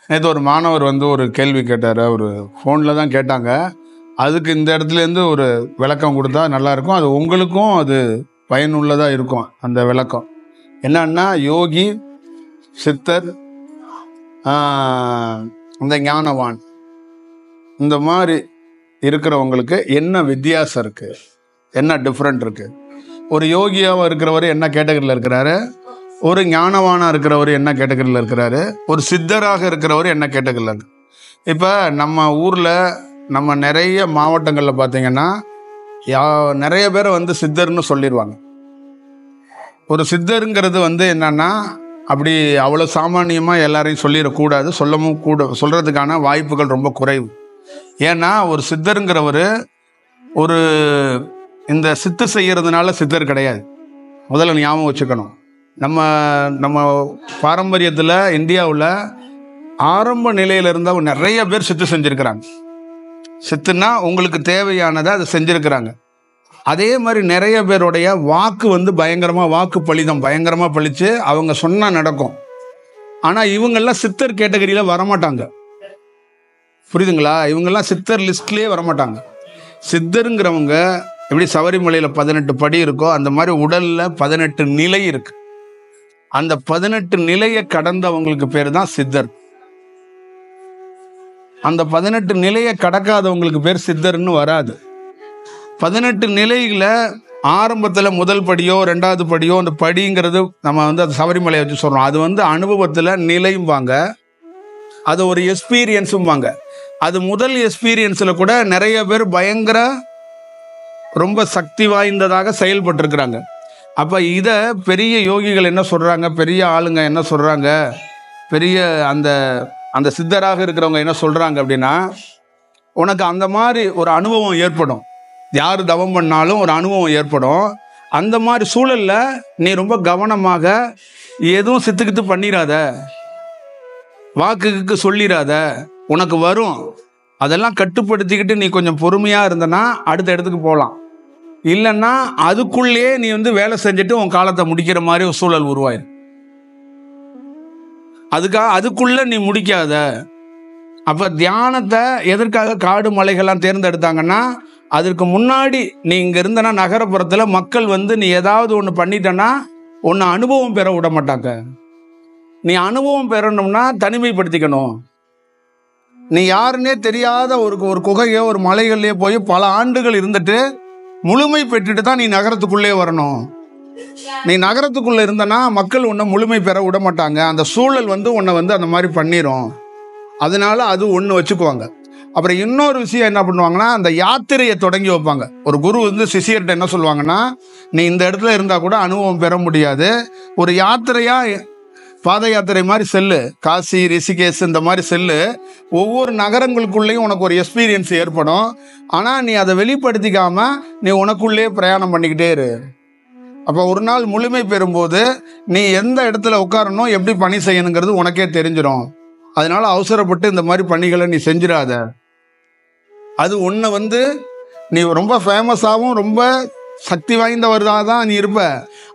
நேற்று ஒரு மாணவர் வந்து ஒரு கேள்வி கேட்டார். ஒரு ஃபோனில் தான் கேட்டாங்க. அதுக்கு இந்த இடத்துலேருந்து ஒரு விளக்கம் கொடுத்தா நல்லாயிருக்கும். அது உங்களுக்கும் அது பயனுள்ளதாக இருக்கும். அந்த விளக்கம் என்னன்னா, யோகி, சித்தர், இந்த ஞானவான், இந்த மாதிரி இருக்கிறவங்களுக்கு என்ன வித்தியாசம் இருக்குது, என்ன டிஃப்ரெண்ட் இருக்குது? ஒரு யோகியாவாக இருக்கிறவர் என்ன கேட்டகரியில் இருக்கிறாரு, ஒரு ஞானவானாக இருக்கிறவர் என்ன கேட்டகரியில் இருக்கிறாரு, ஒரு சித்தராக இருக்கிறவர் என்ன கேட்டகரியில் இருக்கு. இப்போ நம்ம ஊரில் நம்ம நிறைய மாவட்டங்களில் பார்த்தீங்கன்னா நிறைய பேரை வந்து சித்தர்னு சொல்லிடுவாங்க. ஒரு சித்தருங்கிறது வந்து என்னன்னா, அப்படி அவ்வளோ சாமானியமாக எல்லாரையும் சொல்லிடக்கூடாது, சொல்கிறதுக்கான வாய்ப்புகள் ரொம்ப குறைவு. ஏன்னா ஒரு சித்தருங்கிறவர் ஒரு இந்த சித்து செய்கிறதுனால சித்தர் கிடையாது. முதல்ல ஞாபகம் வச்சுக்கணும். நம்ம பாரம்பரியத்தில் இந்தியாவில் ஆரம்ப நிலையில் இருந்த நிறைய பேர் சித்து செஞ்சுருக்கிறாங்க. சித்துனா உங்களுக்கு தேவையானதை அதை செஞ்சுருக்கிறாங்க. அதே மாதிரி நிறைய பேருடைய வாக்கு வந்து வாக்கு பலிதம் பயங்கரமாக பழித்து அவங்க சொன்னால் நடக்கும். ஆனால் இவங்கெல்லாம் சித்தர் கேட்டகரியில் வரமாட்டாங்க. புரியுதுங்களா? இவங்கெல்லாம் சித்தர் லிஸ்ட்லேயே வரமாட்டாங்க. சித்தருங்கிறவங்க எப்படி சபரிமலையில் 18 படி இருக்கோ அந்த மாதிரி உடலில் 18 நிலை இருக்கு. அந்த 18 நிலையை கடந்தவங்களுக்கு பேர் தான் சித்தர். அந்த 18 நிலையை கடக்காதவங்களுக்கு பேர் சித்தர்னு வராது. 18 நிலையில ஆரம்பத்தில் முதல் படியோ 2வது படியோ, அந்த படிங்கிறது நம்ம வந்து அது சபரிமலையை வச்சு சொல்கிறோம். அது வந்து அனுபவத்தில் நிலையும்பாங்க, அது ஒரு எக்ஸ்பீரியன்ஸும்பாங்க. அது முதல் எக்ஸ்பீரியன்ஸில் கூட நிறைய பேர் பயங்கர ரொம்ப சக்தி வாய்ந்ததாக செயல்பட்டுருக்குறாங்க. அப்போ இதை பெரிய யோகிகள் என்ன சொல்கிறாங்க, பெரிய ஆளுங்க என்ன சொல்கிறாங்க, பெரிய அந்த அந்த சித்தராக இருக்கிறவங்க என்ன சொல்கிறாங்க அப்படின்னா, உனக்கு அந்த மாதிரி ஒரு அனுபவம் ஏற்படும். யார் தவம் பண்ணாலும் ஒரு அனுபவம் ஏற்படும். அந்த மாதிரி சூழலில் நீ ரொம்ப கவனமாக எதுவும் சித்துக்கிட்டு பண்ணிடாத, வாக்குக்கு சொல்லிடாத, உனக்கு வரும். அதெல்லாம் கட்டுப்படுத்திக்கிட்டு நீ கொஞ்சம் பொறுமையாக இருந்தனா அடுத்த இடத்துக்கு போகலாம். இல்லைன்னா அதுக்குள்ளேயே நீ வந்து வேலை செஞ்சுட்டு உன் காலத்தை முடிக்கிற மாதிரி ஒரு சூழல் உருவாயிரும். அதுக்குள்ளே நீ முடிக்காத. அப்போ தியானத்தை எதற்காக காடு மலைகள்லாம் தேர்ந்தெடுத்தாங்கன்னா, அதற்கு முன்னாடி நீ இங்கே இருந்தனா நகரப்புறத்தில் மக்கள் வந்து நீ ஏதாவது ஒன்று பண்ணிட்டனா ஒன்று அனுபவம் பெற விட மாட்டாங்க. நீ அனுபவம் பெறணும்னா தனிமைப்படுத்திக்கணும். நீ யாருன்னே தெரியாத ஒரு குகையோ ஒரு மலைகள்லையோ போய் பல ஆண்டுகள் இருந்துட்டு முழுமை பெற்றுட்டு தான் நீ நகரத்துக்குள்ளே வரணும். நீ நகரத்துக்குள்ளே இருந்தனா மக்கள் உன்னை முழுமை பெற விட மாட்டாங்க. அந்த சூழல் வந்து உன்னை வந்து அந்த மாதிரி பண்ணிடும். அதனால அது ஒன்று வச்சுக்குவாங்க. அப்புறம் இன்னொரு விஷயம் என்ன பண்ணுவாங்கன்னா, அந்த யாத்திரையை தொடங்கி வைப்பாங்க. ஒரு குரு வந்து சிஷியர்கிட்ட என்ன சொல்லுவாங்கன்னா, நீ இந்த இடத்துல இருந்தால் கூட அனுபவம் பெற முடியாது, ஒரு யாத்திரையாக பாத யாத்திரை மாதிரி செல்லு, காசி, ரிஷிகேஷ் இந்த மாதிரி செல்லு. ஒவ்வொரு நகரங்களுக்குள்ளேயும் உனக்கு ஒரு எக்ஸ்பீரியன்ஸ் ஏற்படும். ஆனால் நீ அதை வெளிப்படுத்திக்காம நீ உனக்குள்ளேயே பிரயாணம் பண்ணிக்கிட்டே இரு. அப்போ ஒரு நாள் முழுமை பெறும்போது நீ எந்த இடத்துல உட்காரணும், எப்படி பணி செய்யணுங்கிறது உனக்கே தெரிஞ்சிடும். அதனால அவசரப்பட்டு இந்த மாதிரி பணிகளை நீ செஞ்சிடாத. அது உன்னை வந்து நீ ரொம்ப ஃபேமஸாகவும் ரொம்ப சக்தி வாய்ந்தவராக தான் நீ இருப்ப.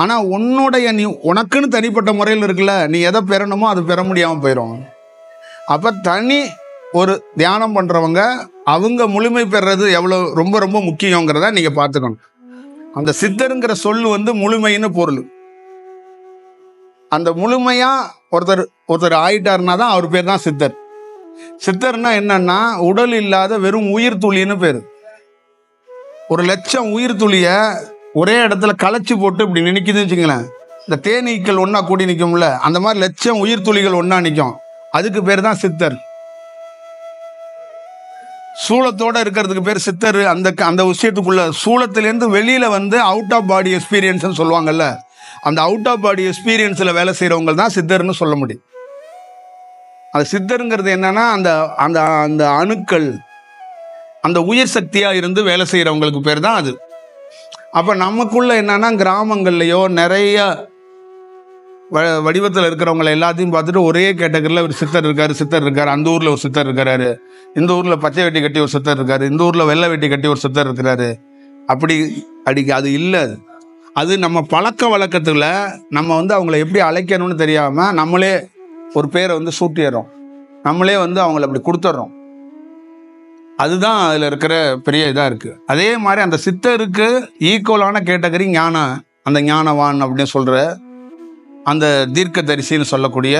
ஆனால் நீ உனக்குன்னு தனிப்பட்ட முறையில் இருக்குல்ல, நீ எதை பெறணுமோ அது பெற முடியாமல் போயிடும். அப்போ தனி ஒரு தியானம் பண்ணுறவங்க அவங்க முழுமை பெறுறது எவ்வளோ ரொம்ப ரொம்ப முக்கியங்கிறத நீங்கள் பார்த்துக்கணும். அந்த சித்தருங்கிற சொல் வந்து முழுமைன்னு பொருள். அந்த முழுமையாக ஒருத்தர் ஆயிட்டாருன்னா தான் அவர் பேர் தான் சித்தர். சித்தர்னா என்னன்னா, உடல் இல்லாத வெறும் உயிர் துளின்னு பேர். 1,00,000 உயிர் துளியை ஒரே இடத்துல களைச்சி போட்டு இப்படி நிற்கிதுன்னு வச்சுங்களேன். இந்த தேனீக்கள் ஒன்றா கூடி நிற்கும்ல, அந்த மாதிரி 1,00,000 உயிர் துளிகள் ஒன்றா நிற்கும். அதுக்கு பேர் தான் சித்தர். சூலத்தோடு இருக்கிறதுக்கு பேர் சித்தர். அந்த விஷயத்துக்குள்ள சூலத்திலேருந்து வெளியில் வந்து அவுட் ஆஃப் பாடி எக்ஸ்பீரியன்ஸ்னு சொல்லுவாங்கல்ல, அந்த அவுட் ஆஃப் பாடி எக்ஸ்பீரியன்ஸில் வேலை செய்கிறவங்க தான் சித்தர்னு சொல்ல முடியும். அது சித்தருங்கிறது என்னன்னா, அந்த அந்த அந்த அணுக்கள் அந்த உயிர் சக்தியாக இருந்து வேலை செய்கிறவங்களுக்கு பேர் தான் அது. அப்போ நமக்குள்ள என்னன்னா, கிராமங்கள்லையோ நிறைய வடிவத்தில் இருக்கிறவங்களை எல்லாத்தையும் பார்த்துட்டு ஒரே கேட்டகரியில் ஒரு சித்தர் இருக்கார், அந்த ஊரில் ஒரு சித்தர் இருக்காரு, இந்த ஊரில் பச்சை வெட்டி கட்டி ஒரு சித்தர் இருக்காரு, இந்த ஊரில் வெள்ளை வெட்டி கட்டி ஒரு சித்தர் இருக்கிறாரு. அது இல்லை. அது நம்ம பழக்க வழக்கத்தில் நம்ம வந்து அவங்கள எப்படி அழைக்கணும்னு தெரியாமல் நம்மளே ஒரு பேரை வந்து சூட்டிடுறோம். நம்மளே வந்து அவங்கள அப்படி கொடுத்துட்றோம். அதுதான் அதில் இருக்கிற பெரிய இதாக இருக்குது. அதே மாதிரி அந்த சித்தருக்கு ஈக்குவலான கேட்டகரி ஞானம், அந்த ஞானவான் அப்படின்னு சொல்கிற அந்த தீர்க்கதரிசின்னு சொல்லக்கூடிய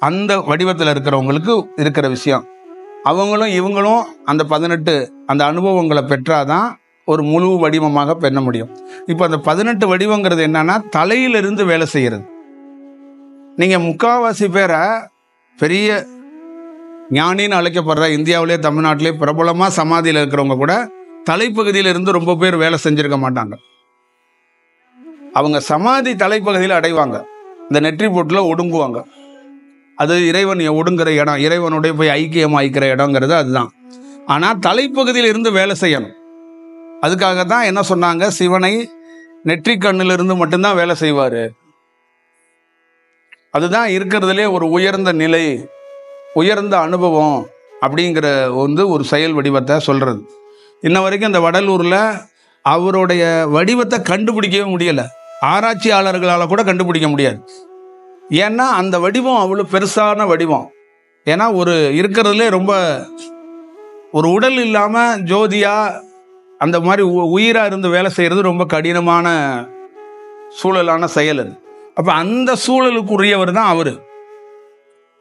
அந்த வடிவத்தில் இருக்கிறவங்களுக்கு இருக்கிற விஷயம். அவங்களும் இவங்களும் அந்த 18 அந்த அனுபவங்களை பெற்றாதான் ஒரு முழு வடிவமாக பெற முடியும். இப்போ அந்த 18 வடிவங்கிறது என்னன்னா தலையிலிருந்து வேலை செய்கிறது. நீங்கள் முக்கால்வாசி பேரை பெரிய ஞானின்னு அழைக்கப்படுற இந்தியாவிலே தமிழ்நாட்டிலே பிரபலமாக சமாதியில் இருக்கிறவங்க கூட தலைப்பகுதியில் இருந்து ரொம்ப பேர் வேலை செஞ்சிருக்க மாட்டாங்க. அவங்க சமாதி தலைப்பகுதியில் அடைவாங்க, இந்த நெற்றி போட்டில் ஒடுங்குவாங்க. அது இறைவன் ஒடுங்குற இடம், இறைவனுடைய போய் ஐக்கியம் ஆயிக்கிற இடங்கிறது அதுதான். ஆனால் தலைப்பகுதியில் இருந்து வேலை செய்யணும். அதுக்காக தான் என்ன சொன்னாங்க, சிவனை நெற்றி கண்ணிலிருந்து மட்டும்தான் வேலை செய்வார். அதுதான் இருக்கிறதுலே ஒரு உயர்ந்த நிலை, உயர்ந்த அனுபவம் அப்படிங்கிற ஒரு செயல் வடிவத்தை சொல்கிறது. இன்ன வரைக்கும் இந்த வடலூரில் அவருடைய வடிவத்தை கண்டுபிடிக்கவே முடியலை. ஆராய்ச்சியாளர்களால் கூட கண்டுபிடிக்க முடியாது. ஏன்னா அந்த வடிவம் அவ்வளோ பெருசான வடிவம். ஏன்னா இருக்கிறதுலே ரொம்ப ஒரு உடல் இல்லாமல் ஜோதியாக அந்த மாதிரி உயிராக இருந்து வேலை செய்கிறது ரொம்ப கடினமான சூழலான செயல் அது. அப்போ அந்த சூழலுக்குரியவர் தான்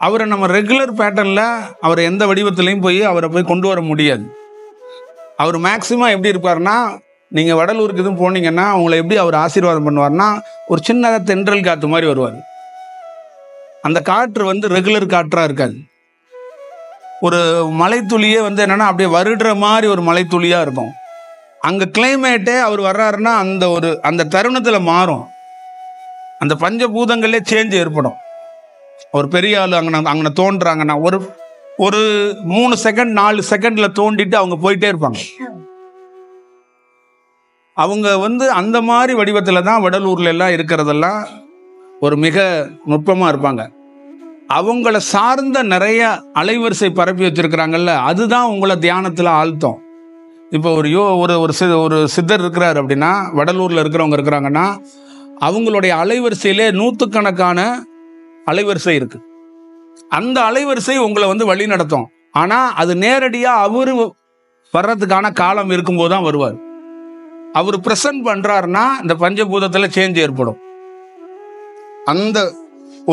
அவரை நம்ம ரெகுலர் பேட்டர்னில் அவர் எந்த வடிவத்திலையும் அவரை போய் கொண்டு வர முடியாது. அவர் மேக்சிமம் எப்படி இருப்பார்னா, நீங்கள் வடலூருக்கு எதுவும் போனீங்கன்னா அவங்கள எப்படி அவர் ஆசீர்வாதம் பண்ணுவார்னா, ஒரு சின்ன தென்றல் காற்று மாதிரி வருவார். அந்த காற்று ரெகுலர் காற்றாக இருக்காது. ஒரு மலைத்துளியே என்னென்னா அப்படியே வருடுற மாதிரி ஒரு மலைத்துளியாக இருக்கும். அங்கே கிளைமேட்டே அவர் வர்றாருன்னா அந்த தருணத்தில் மாறும். அந்த பஞ்சபூதங்களே சேஞ்ச் ஏற்படும். ஒரு பெரிய ஆள் அங்கே தோன்றாங்கன்னா ஒரு 3 செகண்ட் 4 செகண்டில் தோண்டிட்டு அவங்க போயிட்டே இருப்பாங்க. அவங்க அந்த மாதிரி வடிவத்தில் தான் வடலூர்ல எல்லாம் இருக்கிறதெல்லாம் ஒரு மிக நுட்பமாக இருப்பாங்க. அவங்கள சார்ந்த நிறைய அலைவரிசை பரப்பி வச்சிருக்கிறாங்கல்ல, அதுதான் உங்களை தியானத்தில் ஆழ்த்தும். இப்போ ஒரு சித்தர் இருக்கிறார் அப்படின்னா, வடலூரில் இருக்கிறவங்க இருக்கிறாங்கன்னா, அவங்களுடைய அலைவரிசையிலே 100கணக்கான அலைவரிசை இருக்கு. அந்த அலைவரிசை உங்களை வழி நடத்தும். ஆனால் அது நேரடியாக அவர் வர்றதுக்கான காலம் இருக்கும்போது தான் வருவார். அவர் ப்ரெசன்ட் பண்ணுறாருன்னா இந்த பஞ்சபூதத்தில் சேஞ்ச் ஏற்படும். அந்த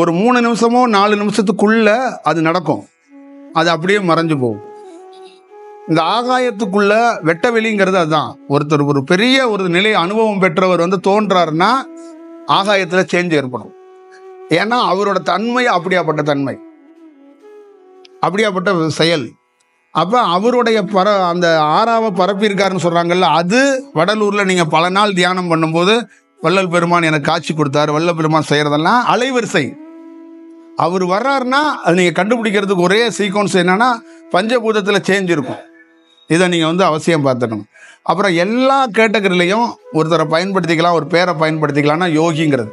ஒரு 3 நிமிஷமோ 4 நிமிஷத்துக்குள்ள அது நடக்கும். அது அப்படியே மறைஞ்சு போகும். இந்த ஆகாயத்துக்குள்ள வெட்ட வெளிங்கிறது அதுதான். ஒருத்தர் ஒரு பெரிய ஒரு நிலை அனுபவம் பெற்றவர் தோன்றாருன்னா ஆகாயத்தில் சேஞ்ச் ஏற்படும். ஏன்னா அவரோட தன்மை அப்படியாப்பட்ட செயல். அப்போ அவருடைய அந்த ஆறாவை பரப்பியிருக்காருன்னு சொல்கிறாங்கல்ல, அது வடலூரில் நீங்கள் பல நாள் தியானம் பண்ணும்போது வள்ளல் பெருமான் எனக்கு காட்சி கொடுத்தாரு, வள்ளல் பெருமான் செய்கிறதெல்லாம் அலைவரிசை. அவர் வர்றாருன்னா அது நீங்கள் கண்டுபிடிக்கிறதுக்கு ஒரே சீக்வன்ஸ் என்னன்னா பஞ்சபூதத்தில் சேஞ்ச் இருக்கும். இதை நீங்கள் அவசியம் பார்த்துக்கணும். அப்புறம் எல்லா கேட்டகரிலையும் ஒருத்தரை பயன்படுத்திக்கலாம், ஒரு பேரை பயன்படுத்திக்கலாம்னா யோகிங்கிறது.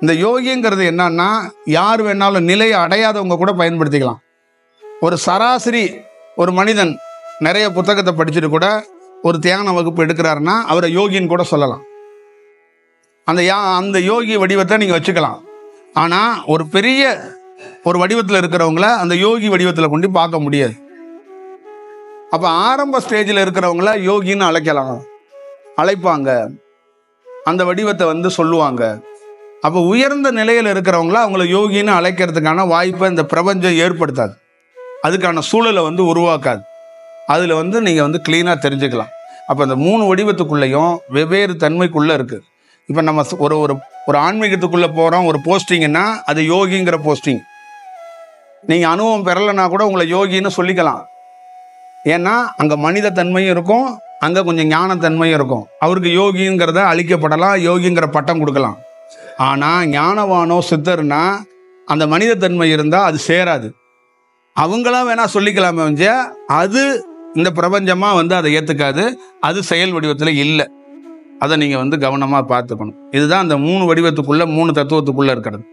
இந்த யோகிங்கிறது என்னன்னா, யார் வேணாலும் நிலையை அடையாதவங்க கூட பயன்படுத்திக்கலாம். ஒரு சராசரி ஒரு மனிதன் நிறைய புத்தகத்தை படிச்சுட்டு கூட ஒரு தியான வகுப்பு எடுக்கிறாருன்னா அவரை யோகின்னு கூட சொல்லலாம். அந்த யோகி வடிவத்தை நீங்கள் வச்சுக்கலாம். ஆனால் ஒரு பெரிய ஒரு வடிவத்தில் இருக்கிறவங்கள அந்த யோகி வடிவத்தில் கொண்டு பார்க்க முடியாது. அப்போ ஆரம்ப ஸ்டேஜில் இருக்கிறவங்கள யோகின்னு அழைப்பாங்க, அந்த வடிவத்தை சொல்லுவாங்க. அப்போ உயர்ந்த நிலையில் இருக்கிறவங்கள அவங்கள யோகின்னு அழைக்கிறதுக்கான வாய்ப்பை இந்த பிரபஞ்சம் ஏற்படுத்தாது, அதுக்கான சூழலை உருவாக்காது. அதில் நீங்கள் க்ளீனாக தெரிஞ்சுக்கலாம். அப்போ இந்த 3 வடிவத்துக்குள்ளேயும் வெவ்வேறு தன்மைக்குள்ளே இருக்குது. இப்போ நம்ம ஒரு ஆன்மீகத்துக்குள்ளே போகிறோம், ஒரு போஸ்டிங்கன்னா அது யோகிங்கிற போஸ்டிங். நீங்கள் அனுபவம் பெறலைன்னா கூட உங்களை யோகின்னு சொல்லிக்கலாம். ஏன்னா அங்கே மனித தன்மையும் இருக்கும், அங்கே கொஞ்சம் ஞானத்தன்மையும் இருக்கும். அவருக்கு யோகிங்கிறத அழிக்கப்படலாம், யோகிங்கிற பட்டம் கொடுக்கலாம். ஆனால் ஞானவானோ சித்தர்னா அந்த மனித தன்மை இருந்தால் அது சேராது. அவங்களாம் வேணா சொல்லிக்கலாமே, அது இந்த பிரபஞ்சமாக அதை ஏற்றுக்காது. அது செயல் வடிவத்தில் இல்லை. அதை நீங்கள் கவனமாக பார்த்துக்கணும். இதுதான் அந்த 3 வடிவத்துக்குள்ளே 3 தத்துவத்துக்குள்ளே இருக்கிறது.